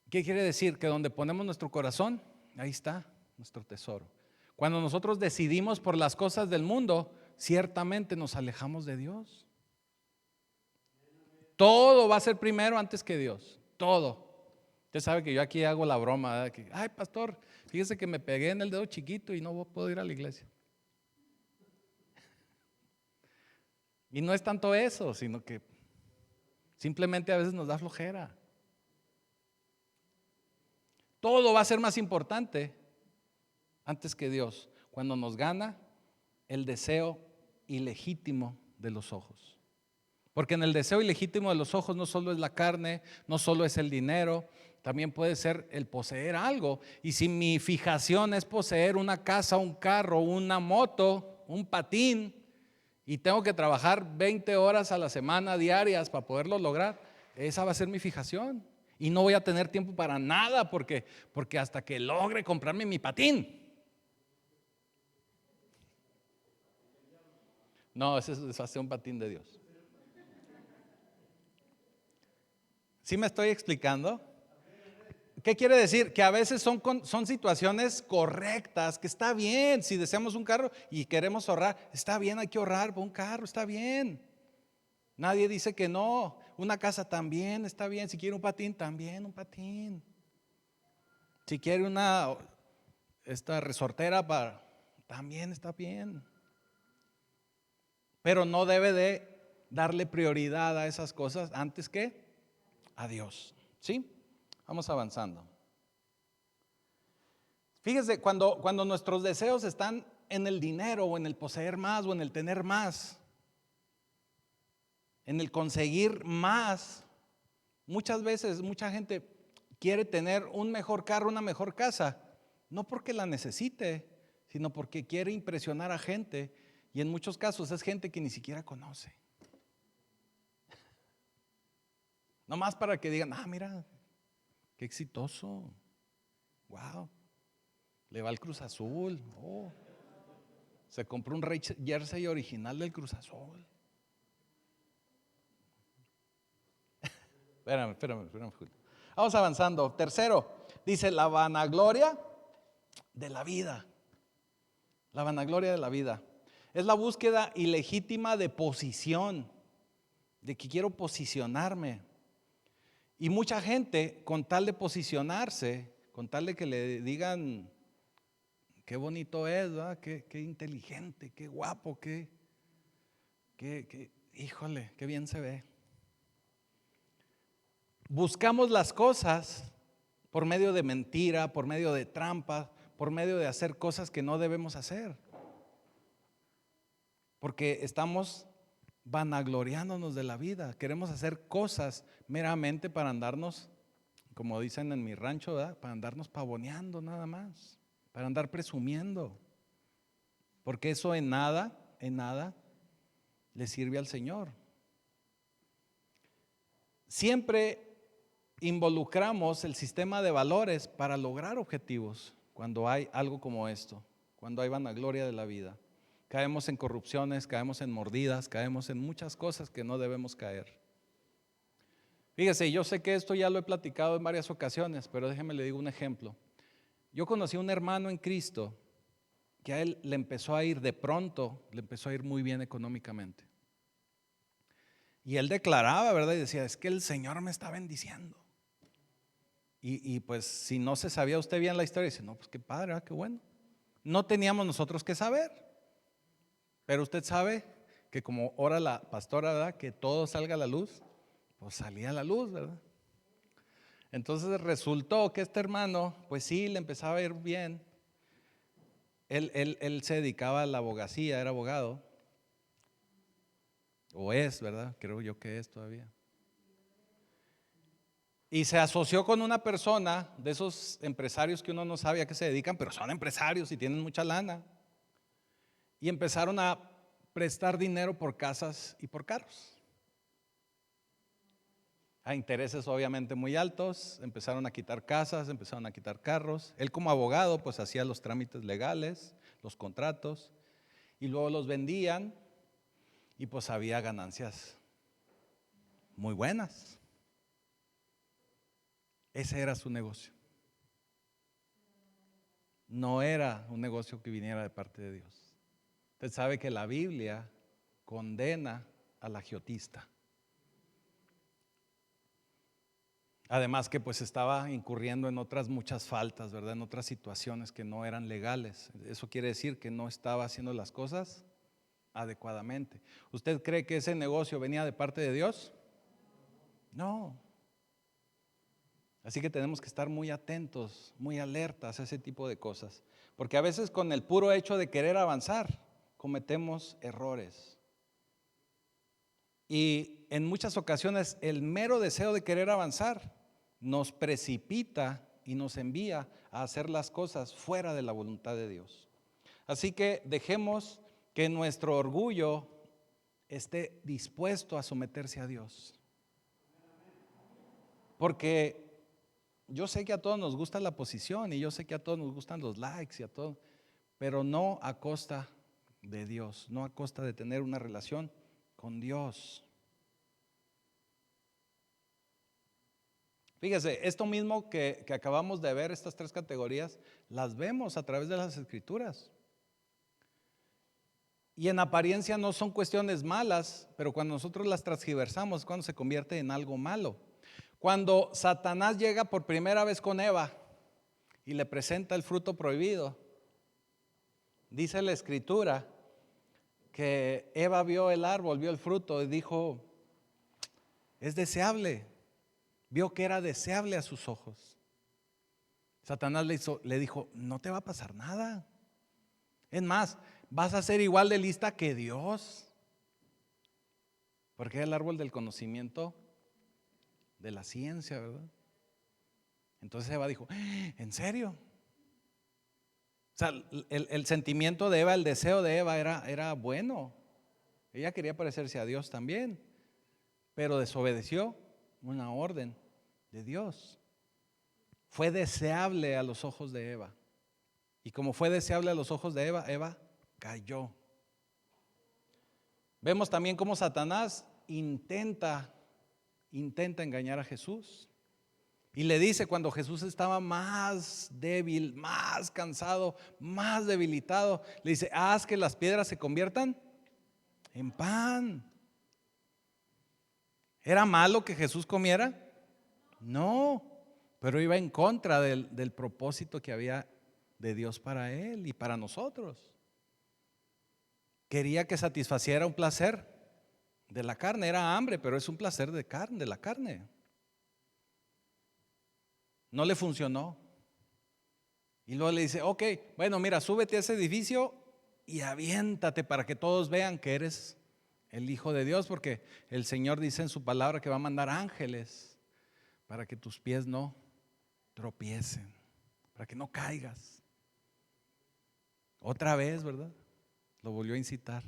¿Qué quiere decir? Que donde ponemos nuestro corazón, ahí está nuestro tesoro. Cuando nosotros decidimos por las cosas del mundo, ciertamente nos alejamos de Dios. Todo va a ser primero antes que Dios, todo. Usted sabe que yo aquí hago la broma, ¿verdad? Que, ay, pastor, fíjese que me pegué en el dedo chiquito y no puedo ir a la iglesia. Y no es tanto eso, sino que simplemente a veces nos da flojera. Todo va a ser más importante antes que Dios cuando nos gana el deseo ilegítimo de los ojos. Porque en el deseo ilegítimo de los ojos no solo es la carne, no solo es el dinero, también puede ser el poseer algo. Y si mi fijación es poseer una casa, un carro, una moto, un patín, y tengo que trabajar 20 horas a la semana diarias para poderlo lograr, esa va a ser mi fijación. Y no voy a tener tiempo para nada porque hasta que logre comprarme mi patín. No, ese es hacer un patín de Dios. ¿Sí me estoy explicando? ¿Qué quiere decir? Que a veces son situaciones correctas, que está bien. Si deseamos un carro y queremos ahorrar, está bien, hay que ahorrar por un carro, está bien. Nadie dice que no. Una casa también está bien. Si quiere un patín, también un patín. Si quiere esta resortera, también está bien. Pero no debe de darle prioridad a esas cosas antes que a Dios. ¿Sí? Vamos avanzando. Fíjese, cuando nuestros deseos están en el dinero o en el poseer más o en el tener más, en el conseguir más, muchas veces mucha gente quiere tener un mejor carro, una mejor casa, no porque la necesite, sino porque quiere impresionar a gente, y en muchos casos es gente que ni siquiera conoce. Nomás para que digan, mira, qué exitoso, wow, le va al Cruz Azul, se compró un jersey original del Cruz Azul. Espérame, Julio. Vamos avanzando. Tercero, dice la vanagloria de la vida. La vanagloria de la vida. Es la búsqueda ilegítima de posición, de que quiero posicionarme. Y mucha gente, con tal de posicionarse, con tal de que le digan qué bonito es, ¿verdad? Qué inteligente, qué guapo, híjole, qué bien se ve. Buscamos las cosas por medio de mentira, por medio de trampa, por medio de hacer cosas que no debemos hacer. Porque estamos vanagloriándonos de la vida. Queremos hacer cosas meramente para andarnos, como dicen en mi rancho, ¿verdad? Para andarnos pavoneando nada más, para andar presumiendo. Porque eso en nada le sirve al Señor. Siempre involucramos el sistema de valores para lograr objetivos cuando hay algo como esto, cuando hay vanagloria de la vida. Caemos en corrupciones, caemos en mordidas, caemos en muchas cosas que no debemos caer. Fíjese, yo sé que esto ya lo he platicado en varias ocasiones, pero déjeme le digo un ejemplo. Yo conocí a un hermano en Cristo que a él le empezó a ir de pronto, le empezó a ir muy bien económicamente. Y él declaraba, ¿verdad? Y decía, es que el Señor me está bendiciendo. Y pues si no se sabía usted bien la historia, dice, no, pues qué padre, ¿verdad? Qué bueno. No teníamos nosotros que saber. Pero usted sabe que como ora la pastora, ¿verdad? Que todo salga a la luz, pues salía a la luz, ¿verdad? Entonces resultó que este hermano, pues sí, le empezaba a ir bien. Él se dedicaba a la abogacía, era abogado. O es, ¿verdad? Creo yo que es todavía. Y se asoció con una persona de esos empresarios que uno no sabe a qué se dedican, pero son empresarios y tienen mucha lana. Y empezaron a prestar dinero por casas y por carros. A intereses obviamente muy altos, empezaron a quitar casas, empezaron a quitar carros. Él como abogado pues hacía los trámites legales, los contratos, y luego los vendían y pues había ganancias muy buenas. Ese era su negocio. No era un negocio que viniera de parte de Dios. Usted sabe que la Biblia condena al agiotista. Además que pues estaba incurriendo en otras muchas faltas, ¿verdad? En otras situaciones que no eran legales. Eso quiere decir que no estaba haciendo las cosas adecuadamente. ¿Usted cree que ese negocio venía de parte de Dios? No. Así que tenemos que estar muy atentos, muy alertas a ese tipo de cosas. Porque a veces con el puro hecho de querer avanzar, cometemos errores. Y en muchas ocasiones el mero deseo de querer avanzar nos precipita y nos envía a hacer las cosas fuera de la voluntad de Dios. Así que dejemos que nuestro orgullo esté dispuesto a someterse a Dios. Porque yo sé que a todos nos gusta la posición y yo sé que a todos nos gustan los likes y a todo, pero no a costa de Dios, no a costa de tener una relación con Dios. Fíjese, esto mismo que acabamos de ver, estas tres categorías, las vemos a través de las Escrituras. Y en apariencia no son cuestiones malas, pero cuando nosotros las transgiversamos es cuando se convierte en algo malo. Cuando Satanás llega por primera vez con Eva y le presenta el fruto prohibido, dice la Escritura que Eva vio el árbol, vio el fruto y dijo, es deseable. Vio que era deseable a sus ojos. Satanás le dijo, no te va a pasar nada. Es más, vas a ser igual de lista que Dios. Porque es el árbol del conocimiento de la ciencia, ¿verdad? Entonces Eva dijo, ¿en serio? O sea, el sentimiento de Eva, el deseo de Eva era bueno. Ella quería parecerse a Dios también, pero desobedeció una orden de Dios. Fue deseable a los ojos de Eva. Y como fue deseable a los ojos de Eva, Eva cayó. Vemos también cómo Satanás intenta engañar a Jesús. Y le dice cuando Jesús estaba más débil, más cansado, más debilitado, le dice, haz que las piedras se conviertan en pan. ¿Era malo que Jesús comiera? No, pero iba en contra del propósito que había de Dios para él y para nosotros. Quería que satisfaciera un placer de la carne, era hambre, pero es un placer de carne, de la carne. No le funcionó. Y luego le dice, ok, bueno, mira, súbete a ese edificio y aviéntate para que todos vean que eres el Hijo de Dios, porque el Señor dice en su palabra que va a mandar ángeles para que tus pies no tropiecen, para que no caigas. Otra vez, ¿verdad? Lo volvió a incitar.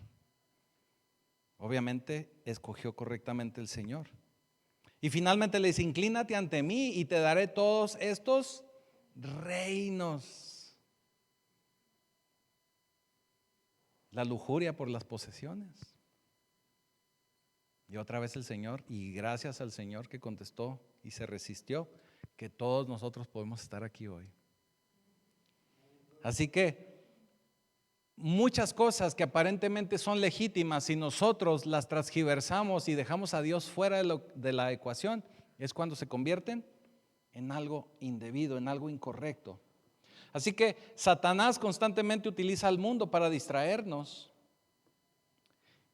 Obviamente escogió correctamente el Señor. Y finalmente le dice, inclínate ante mí y te daré todos estos reinos. La lujuria por las posesiones. Y otra vez el Señor, y gracias al Señor que contestó y se resistió, que todos nosotros podemos estar aquí hoy. Así que muchas cosas que aparentemente son legítimas, si nosotros las transgiversamos y dejamos a Dios fuera de la ecuación, es cuando se convierten en algo indebido, en algo incorrecto. Así que Satanás constantemente utiliza al mundo para distraernos.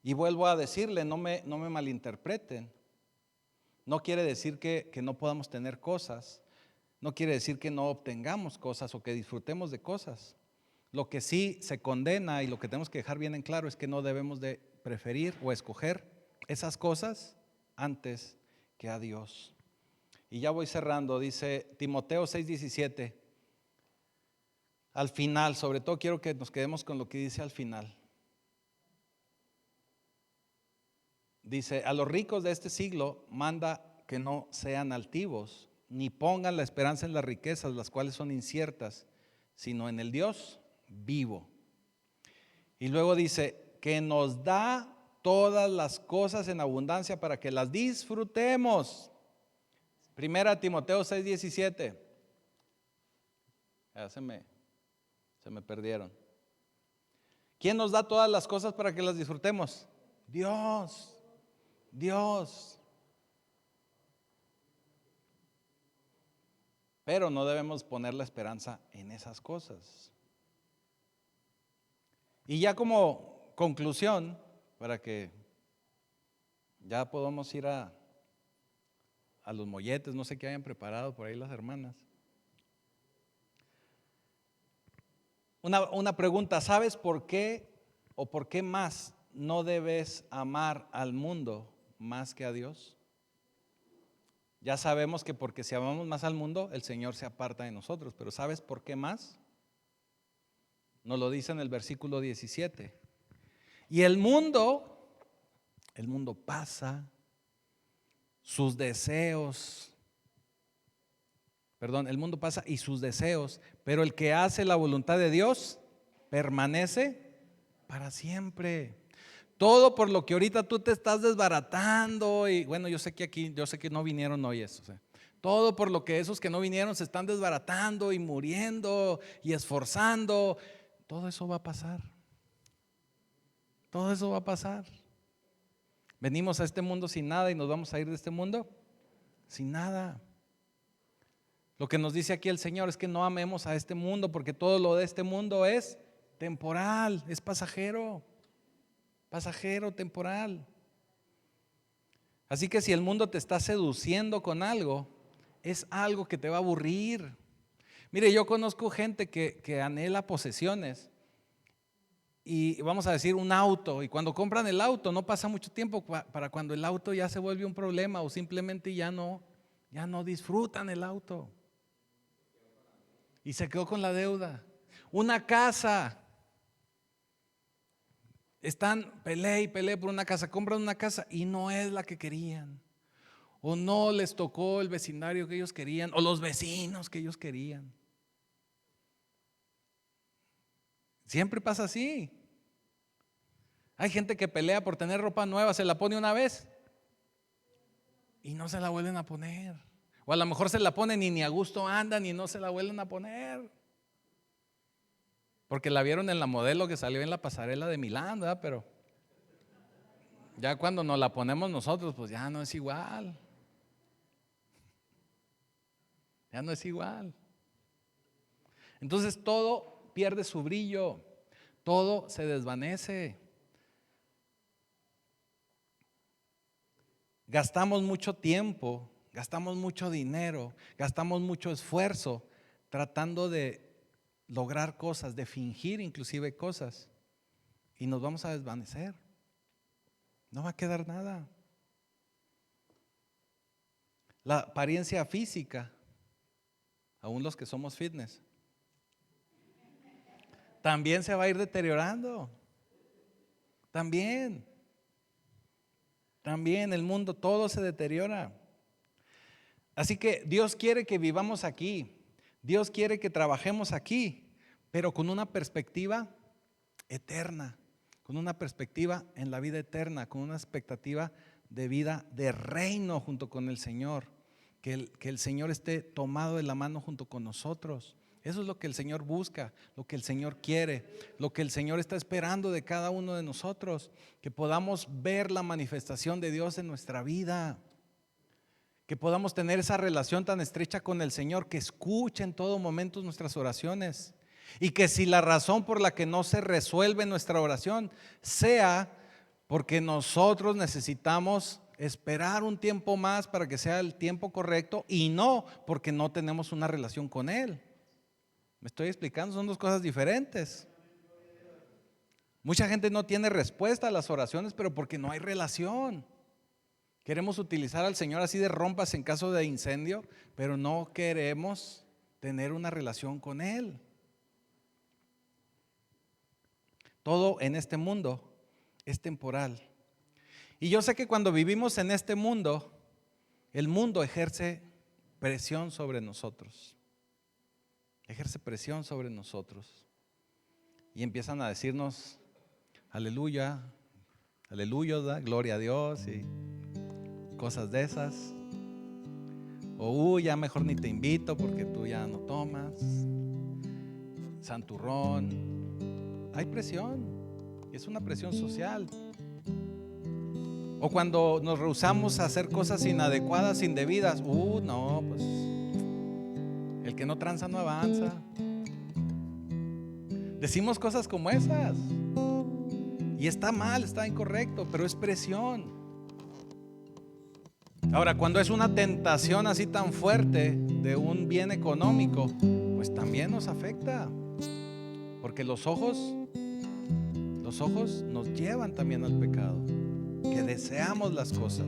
Y vuelvo a decirle, no me malinterpreten. No quiere decir que no podamos tener cosas. No quiere decir que no obtengamos cosas o que disfrutemos de cosas. Lo que sí se condena y lo que tenemos que dejar bien en claro es que no debemos de preferir o escoger esas cosas antes que a Dios. Y ya voy cerrando, dice Timoteo 6:17. Al final, sobre todo quiero que nos quedemos con lo que dice al final. Dice, a los ricos de este siglo manda que no sean altivos, ni pongan la esperanza en las riquezas, las cuales son inciertas, sino en el Dios vivo. Y luego dice, que nos da todas las cosas en abundancia para que las disfrutemos. Primera Timoteo 6:17. Ya se me perdieron. ¿Quién nos da todas las cosas para que las disfrutemos? Dios. Pero no debemos poner la esperanza en esas cosas. Y ya como conclusión, para que ya podamos ir a los molletes, no sé qué hayan preparado por ahí las hermanas. Una pregunta, ¿sabes por qué o por qué más no debes amar al mundo más que a Dios? Ya sabemos que porque si amamos más al mundo, el Señor se aparta de nosotros, pero ¿sabes por qué más? Nos lo dice en el versículo 17. Y el mundo pasa, sus deseos, el mundo pasa y sus deseos, pero el que hace la voluntad de Dios permanece para siempre. Todo por lo que ahorita tú te estás desbaratando y bueno, yo sé que no vinieron hoy eso, todo por lo que esos que no vinieron se están desbaratando y muriendo y esforzando, todo eso va a pasar. Todo eso va a pasar. Venimos a este mundo sin nada y nos vamos a ir de este mundo sin nada. Lo que nos dice aquí el Señor es que no amemos a este mundo porque todo lo de este mundo es temporal, es pasajero. pasajero, temporal. Así que si el mundo te está seduciendo con algo, es algo que te va a aburrir. Mire, yo conozco gente que anhela posesiones y vamos a decir un auto, y cuando compran el auto no pasa mucho tiempo para cuando el auto ya se vuelve un problema o simplemente ya no disfrutan el auto y se quedó con la deuda. Una casa, están pelea y pelea por una casa, compran una casa y no es la que querían, o no les tocó el vecindario que ellos querían, o los vecinos que ellos querían. Siempre pasa así. Hay gente que pelea por tener ropa nueva, se la pone una vez y no se la vuelven a poner, o a lo mejor se la ponen y ni a gusto andan y no se la vuelven a poner porque la vieron en la modelo que salió en la pasarela de Milán, ¿verdad? Pero ya cuando nos la ponemos nosotros, pues ya no es igual. Ya no es igual. Entonces todo pierde su brillo, todo se desvanece. Gastamos mucho tiempo, gastamos mucho dinero, gastamos mucho esfuerzo tratando de lograr cosas, de fingir inclusive cosas, y nos vamos a desvanecer. No va a quedar nada. La apariencia física, aún los que somos fitness, también se va a ir deteriorando. También el mundo, todo se deteriora. Así que Dios quiere que vivamos aquí. Dios quiere que trabajemos aquí, pero con una perspectiva eterna, con una perspectiva en la vida eterna, con una expectativa de vida de reino junto con el Señor. Que el Señor esté tomado de la mano junto con nosotros. Eso es lo que el Señor busca, lo que el Señor quiere, lo que el Señor está esperando de cada uno de nosotros, que podamos ver la manifestación de Dios en nuestra vida, que podamos tener esa relación tan estrecha con el Señor, que escuche en todo momento nuestras oraciones, y que si la razón por la que no se resuelve nuestra oración sea porque nosotros necesitamos esperar un tiempo más para que sea el tiempo correcto, y no porque no tenemos una relación con Él. ¿Me estoy explicando? Son dos cosas diferentes. Mucha gente no tiene respuesta a las oraciones, pero porque no hay relación. Queremos utilizar al Señor así de rompas en caso de incendio, pero no queremos tener una relación con Él. Todo en este mundo es temporal. Y yo sé que cuando vivimos en este mundo, el mundo ejerce presión sobre nosotros. Ejerce presión sobre nosotros. Y empiezan a decirnos, aleluya, aleluya, gloria a Dios y cosas de esas. O ya mejor ni te invito porque tú ya no tomas. Santurrón. Hay presión. Es una presión social. O cuando nos rehusamos a hacer cosas inadecuadas, indebidas. No, pues el que no tranza no avanza. Decimos cosas como esas. Y está mal, está incorrecto, pero es presión. Ahora, cuando es una tentación así tan fuerte de un bien económico, pues también nos afecta. Porque los ojos nos llevan también al pecado, que deseamos las cosas.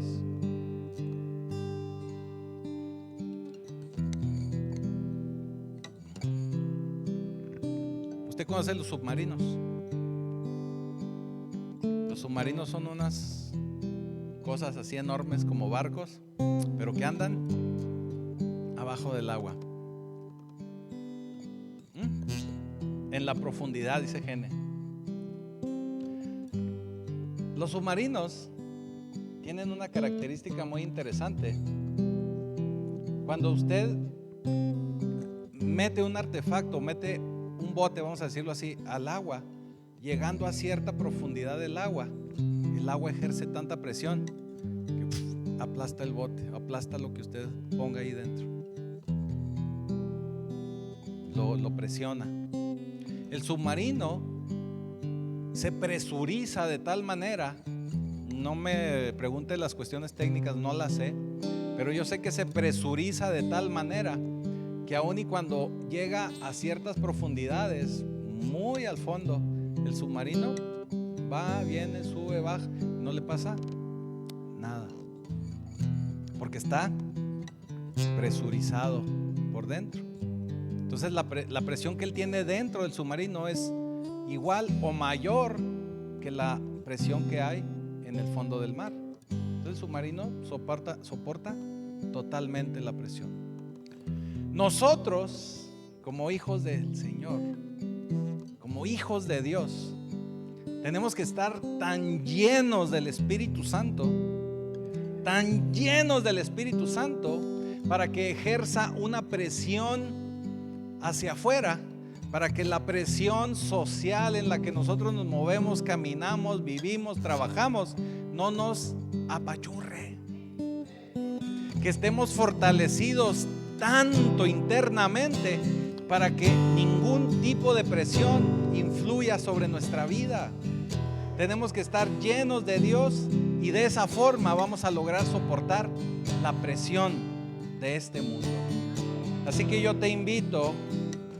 ¿Usted conoce los submarinos? Los submarinos son unas cosas así enormes como barcos, pero que andan abajo del agua, en la profundidad, dice Gene. Los submarinos tienen una característica muy interesante. Cuando usted mete un artefacto, mete un bote, vamos a decirlo así, al agua, llegando a cierta profundidad del agua, el agua ejerce tanta presión que aplasta el bote, aplasta lo que usted ponga ahí dentro, lo presiona. El submarino se presuriza de tal manera, no me pregunte las cuestiones técnicas, no las sé, pero yo sé que se presuriza de tal manera que aun y cuando llega a ciertas profundidades, muy al fondo, el submarino va, viene, sube, baja, no le pasa nada, porque está presurizado por dentro. Entonces la presión que él tiene dentro del submarino es igual o mayor que la presión que hay en el fondo del mar. Entonces el submarino soporta totalmente la presión. Nosotros, como hijos del Señor, como hijos de Dios, tenemos que estar tan llenos del Espíritu Santo, tan llenos del Espíritu Santo, para que ejerza una presión hacia afuera, para que la presión social en la que nosotros nos movemos, caminamos, vivimos, trabajamos, no nos apachurre. Que estemos fortalecidos tanto internamente para que ningún tipo de presión influya sobre nuestra vida. Tenemos que estar llenos de Dios y de esa forma vamos a lograr soportar la presión de este mundo. Así que yo te invito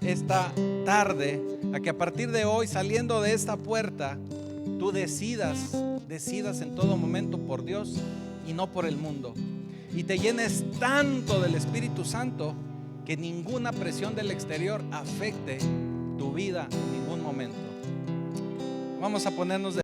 esta tarde a que a partir de hoy, saliendo de esta puerta, tú decidas en todo momento por Dios y no por el mundo, y te llenes tanto del Espíritu Santo que ninguna presión del exterior afecte tu vida en ningún momento. Vamos a ponernos de